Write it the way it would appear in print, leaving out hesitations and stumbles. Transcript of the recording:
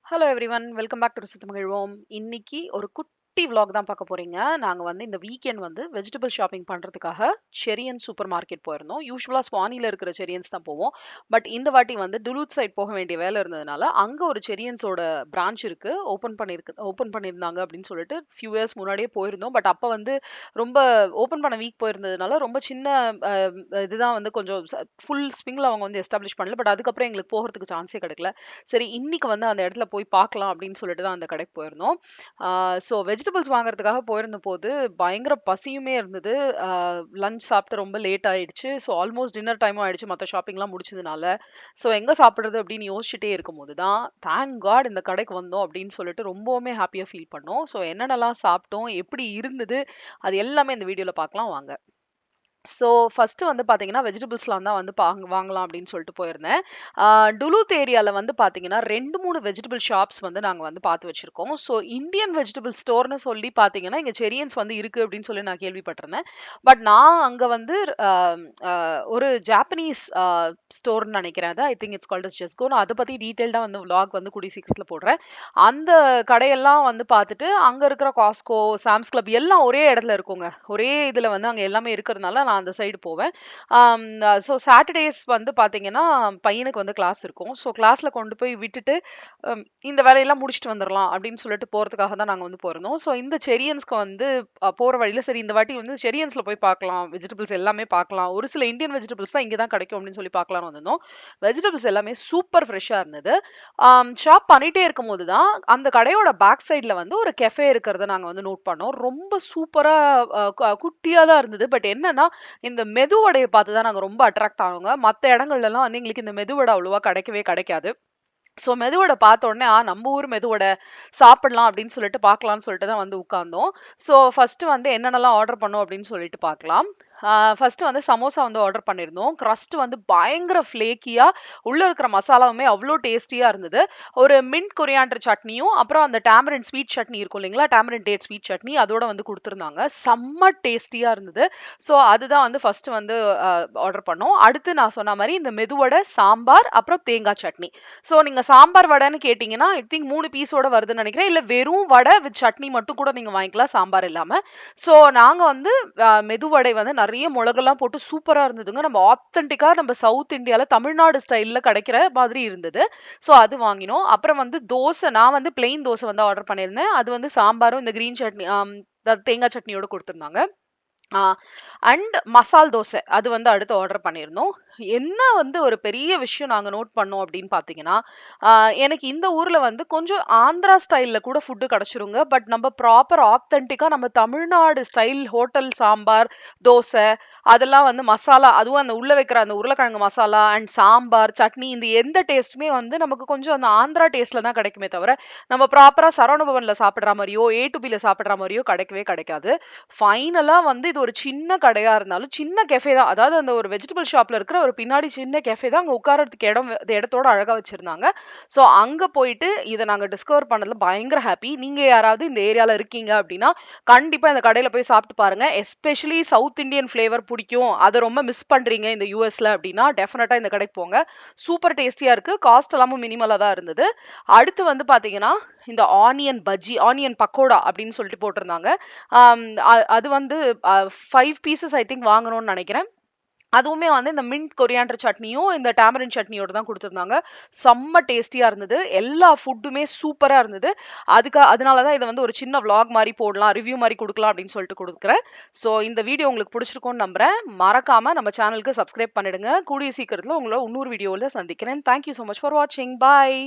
Hello everyone, welcome back to ருசித்து மகிழ்வோம். இன்னைக்கு ஒரு குட்டி vlog தான் பார்க்க போறீங்க. நாங்க வந்து இந்த வீக்கெண்ட் வந்து வெஜிடபிள் ஷாப்பிங் பண்றதுக்காக செரியன் சூப்பர் மார்க்கெட் போயிருந்தோம். யூசுவலா ஸ்வானில இருக்கிற செரியன்ஸ் தான் போவோம். பட் இந்த வாட்டி வந்து டுலூத் சைட் போக வேண்டிய வேலை இருந்ததுனால அங்க ஒரு செரியன்ஸோட பிரான்ச் இருக்கு. ஓபன் பண்ணியிருந்தாங்க அப்படின்னு சொல்லிட்டு ஃபியூ இயர்ஸ் முன்னாடியே போயிருந்தோம். பட் அப்ப வந்து ரொம்ப ஓபன் பண்ண வீக் போயிருந்ததுனால ரொம்ப சின்ன இதுதான் வந்து கொஞ்சம் ஃபுல் ஸ்விங்ல அவங்க வந்து எஸ்டாப்ளிஷ் பண்ணல. பட் அதுக்கப்புறம் எங்களுக்கு போகிறதுக்கு சான்ஸே கிடைக்கல. சரி, இன்னைக்கு வந்து அந்த இடத்துல போய் பார்க்கலாம் அப்படின்னு சொல்லிட்டு தான் அந்த கடைக்கு போயிருந்தோம். ஸோ வெஜிடபிள்ஸ் வாங்குறதுக்காக போயிருந்த போது பயங்கர பசியுமே இருந்தது. லஞ்ச் சாப்பிட்டு ரொம்ப லேட் ஆயிடுச்சு. ஸோ ஆல்மோஸ்ட் டின்னர் டைமும் ஆயிடுச்சு மற்ற ஷாப்பிங்லாம் முடிச்சதுனால. ஸோ எங்க சாப்பிடுறது அப்படின்னு யோசிச்சுட்டே இருக்கும்போது தான் தேங்க் காட் இந்த கடைக்கு வந்தோம் அப்படின்னு சொல்லிட்டு ரொம்பவுமே ஹாப்பியா ஃபீல் பண்ணோம். ஸோ என்னென்னலாம் சாப்பிட்டோம், எப்படி இருந்தது, அது எல்லாமே இந்த வீடியோல பார்க்கலாம் வாங்க. ஸோ ஃபர்ஸ்ட் வந்து பாத்தீங்கன்னா வெஜிடபிள்ஸ்லாம் தான் வந்து வாங்கலாம் அப்படின்னு சொல்லிட்டு போயிருந்தேன். டுலூத் ஏரியால வந்து பாத்தீங்கன்னா 2, 3 வெஜிடபிள் ஷாப்ஸ் வந்து நாங்க வந்து பார்த்து வச்சிருக்கோம். ஸோ இந்தியன் வெஜிடபிள் ஸ்டோர்னு சொல்லி பாத்தீங்கன்னா இங்க செரியன்ஸ் வந்து இருக்கு அப்படின்னு சொல்லி நான் கேள்விப்பட்டிருந்தேன். பட் நான் அங்க வந்து ஒரு ஜாப்பனீஸ் ஸ்டோர்னு நினைக்கிறேன். அது I think it's called as Jusco. நான் அதை பத்தி டீடைல்டா வந்து vlog வந்து கூடிய சீக்கிரத்துல போடுறேன். அந்த கடையெல்லாம் வந்து பார்த்துட்டு அங்க இருக்கிற காஸ்கோ, சாம்ஸ் கிளப் எல்லாம் ஒரே இடத்துல இருக்குங்க. ஒரே இதுல வந்து அங்க எல்லாமே இருக்கிறதுனால நான் அந்த சைடு போவேன். ஸோ சாட்டர்டேஸ் வந்து பாத்தீங்கன்னா பையனுக்கு வந்து கிளாஸ் இருக்கும். ஸோ கிளாஸ்ல கொண்டு போய் விட்டுட்டு இந்த வேலையெல்லாம் முடிச்சுட்டு வந்துடலாம் அப்படின்னு சொல்லிட்டு போறதுக்காக தான் நாங்க வந்து போயிருந்தோம். ஸோ இந்த செரியன்ஸ்க்கு வந்து போற வழியில சரி இந்த வாட்டி வந்து செரியன்ஸ்ல போய் பார்க்கலாம், வெஜிடபிள்ஸ் எல்லாமே பார்க்கலாம், ஒரு சில இந்தியன் வெஜிடபிள்ஸ் தான் இங்க தான் கிடைக்கும் அப்படின்னு சொல்லி பார்க்கலாம்னு வந்திருந்தோம். வெஜிடபிள்ஸ் எல்லாமே சூப்பர் ஃப்ரெஷ்ஷா இருந்தது. ஷாப் பண்ணிட்டே இருக்கும்போது தான் அந்த கடையோட பேக் சைடுல வந்து ஒரு கெஃபே இருக்கிறத நாங்க வந்து நோட் பண்ணோம். ரொம்ப சூப்பரா குட்டியா தான் இருந்தது. பட் என்னன்னா இந்த மெதுவடைய பார்த்து தான் நாங்க ரொம்ப அட்ராக்ட் ஆனோங்க. மத்த இடங்கள்லலாம் வந்து எங்களுக்கு இந்த மெதுவடை அவ்வளவா கிடைக்கவே கிடைக்காது. ஸோ மெதுவடை பார்த்த உடனே நம்ம ஊர் மெதுவடை சாப்பிடலாம் அப்படின்னு சொல்லிட்டு பார்க்கலாம்னு சொல்லிட்டு தான் வந்து உட்கார்ந்தோம். ஸோ ஃபர்ஸ்ட் வந்து என்னென்னலாம் ஆர்டர் பண்ணோம் அப்படின்னு சொல்லிட்டு பார்க்கலாம். ஃபர்ஸ்ட் வந்து சமோசா வந்து ஆர்டர் பண்ணியிருந்தோம். crust வந்து பயங்கர ஃப்ளேக்கியா, உள்ள இருக்கிற மசாலாவுமே அவ்வளோ டேஸ்டியா இருந்தது. ஒரு மின்ட் கொரியாண்டர் சட்னியும் அப்புறம் அந்த டேமரின் ஸ்வீட் சட்னி இருக்கும் இல்லைங்களா, டேமரின் டேட் ஸ்வீட் சட்னி அதோட வந்து கொடுத்துருந்தாங்க. செம்ம டேஸ்டியா இருந்தது. ஸோ அதுதான் வந்து ஃபர்ஸ்ட் வந்து ஆர்டர் பண்ணோம். அடுத்து நான் சொன்ன மாதிரி இந்த மெதுவடை, சாம்பார், அப்புறம் தேங்காய் சட்னி. ஸோ நீங்க சாம்பார் வடைன்னு கேட்டீங்கன்னா ஐ திங்க் 3 பீஸோட வருதுன்னு நினைக்கிறேன். இல்ல வெறும் வடை வித் சட்னி மட்டும் கூட நீங்க வாங்கிக்கலாம் சாம்பார் இல்லாம. ஸோ நாங்க வந்து மெதுவடை வந்து நிறைய மிளகெல்லாம் போட்டு சூப்பரா இருந்ததுங்க. நம்ம ஆத்தென்டிக்கா நம்ம சவுத் இந்தியால தமிழ்நாடு ஸ்டைல்ல கிடைக்கிற மாதிரி இருந்தது. ஸோ அது வாங்கினோம். அப்புறம் வந்து தோசை, நான் வந்து பிளெயின் தோசை வந்து ஆர்டர் பண்ணியிருந்தேன். அது வந்து சாம்பாரும் இந்த கிரீன் சட்னி தேங்காய் சட்னியோட கொடுத்துருந்தாங்க. அண்ட் மசால் தோசை அது வந்து அடுத்து ஆர்டர் பண்ணியிருந்தோம். என்ன வந்து ஒரு பெரிய விஷயம் நாங்க நோட் பண்ணோம் அப்படின்னு பாத்தீங்கன்னா, எனக்கு இந்த ஊர்ல வந்து கொஞ்சம் ஆந்திரா ஸ்டைல்ல கூட ஃபுட்டு கிடைச்சிருங்க. பட் நம்ம ப்ராப்பர் ஆத்தென்டிக்கா நம்ம தமிழ்நாடு ஸ்டைல் ஹோட்டல் சாம்பார், தோசை அதெல்லாம் வந்து மசாலா, அதுவும் அந்த உள்ள வைக்கிற அந்த உருளைக்கிழங்கு மசாலா அண்ட் சாம்பார், சட்னி இந்த எந்த டேஸ்ட்டுமே வந்து நமக்கு கொஞ்சம் அந்த ஆந்திரா டேஸ்ட்ல தான் கிடைக்குமே தவிர, நம்ம ப்ராப்பரா சரவணபவன்ல சாப்பிடுற மாதிரியோ, A to Bல சாப்பிடுற மாதிரியோ கிடைக்கவே கிடைக்காது. ஃபைனலா வந்து இது ஒரு சின்ன கடையா இருந்தாலும் சின்ன கெஃபே தான். அதாவது அந்த ஒரு வெஜிடபிள் ஷாப்ல இருக்கிற ஒரு பின்னாடி சின்ன கெஃபே தான். அங்க உட்கார்றதுக்கு இடம் இடத்தோட அழகா வச்சிருந்தாங்க. ஸோ அங்க போயிட்டு இத நாங்க டிஸ்கவர் பண்ணதுல பயங்கர ஹாப்பி. நீங்க யாராவது இந்த ஏரியால இருக்கீங்க அப்படின்னா கண்டிப்பா இந்த கடையில போய் சாப்பிட்டு பாருங்க. எஸ்பெஷலி சவுத் இந்தியன் ஃபிளேவர் பிடிக்கும், அதை ரொம்ப மிஸ் பண்றீங்க இந்த யூஎஸ்ல அப்படின்னா டெஃபினட்டா இந்த கடைக்கு போங்க. சூப்பர் டேஸ்டியா இருக்கு. காஸ்ட் எல்லாமும் மினிமலா தான் இருந்தது. அடுத்து வந்து பாத்தீங்கன்னா இந்த ஆனியன் பஜ்ஜி, ஆனியன் பக்கோடா அப்படின்னு சொல்லிட்டு போட்டிருந்தாங்க. அது வந்து 5 பீசஸ் ஐ திங்க் வாங்கணும்னு நினைக்கிறேன். அதுவுமே வந்து இந்த மின்ட் கொரியாண்டர் சட்னியும் இந்த டேமரின் சட்னியோட தான் கொடுத்துருந்தாங்க. செம்ம டேஸ்டியா இருந்தது. எல்லா ஃபுட்டுமே சூப்பரா இருந்தது. அதனால தான் இதை வந்து ஒரு சின்ன vlog மாதிரி போடலாம், ரிவ்யூ மாதிரி கொடுக்கலாம் அப்படின்னு சொல்லிட்டு கொடுக்குறேன். ஸோ இந்த வீடியோ உங்களுக்கு பிடிச்சிருக்கும்னு நம்புறேன். மறக்காம நம்ம சேனலுக்கு சப்ஸ்கிரைப் பண்ணிடுங்க. கூடிய சீக்கிரத்தில் உங்களை இன்னொரு வீடியோவில் சந்திக்கிறேன். தேங்க்யூ ஸோ மச் ஃபார் வாட்சிங். பாய்.